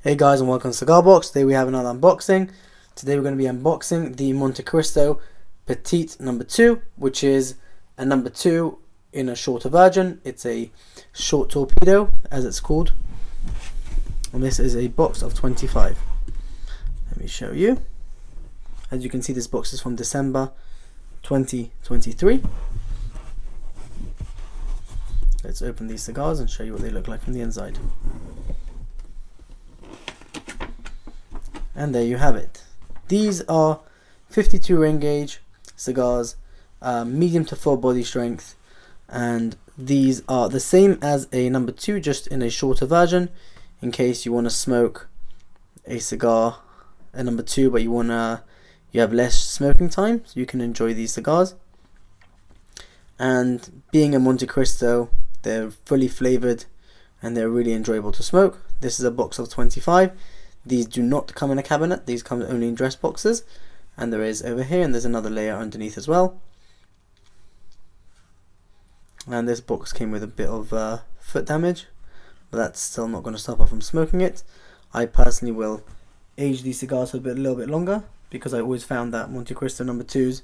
Hey guys, and welcome to Cigar Box. Today we have another unboxing. Today we're going to be unboxing the Montecristo Petit No. 2, which is a number 2 in a shorter version. It's a short torpedo, as it's called. And this is a box of 25. Let me show you. As you can see, this box is from December 2023. Let's open these cigars and show you what they look like from the inside. And there you have it. These are 52 ring gauge cigars, medium to full body strength, and these are the same as a number 2, just in a shorter version, in case you want to smoke a cigar, a number 2, but you have less smoking time, so you can enjoy these cigars. And being a Montecristo, they're fully flavored and they're really enjoyable to smoke. This is a box of 25. These do not come in a cabinet, these come only in dress boxes, and there is over here, and there's another layer underneath as well. And this box came with a bit of foot damage, but that's still not going to stop us from smoking it. I personally will age these cigars for a little bit longer, because I always found that Montecristo number 2s,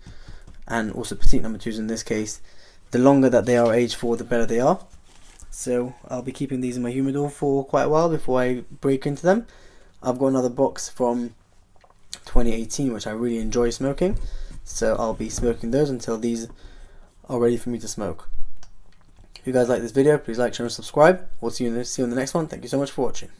and also Petit number 2s in this case, the longer that they are aged for, the better they are. So I'll be keeping these in my humidor for quite a while before I break into them. I've got another box from 2018 which I really enjoy smoking, so I'll be smoking those until these are ready for me to smoke. If you guys like this video, please like, share and subscribe. We'll see you in the next one. Thank you so much for watching.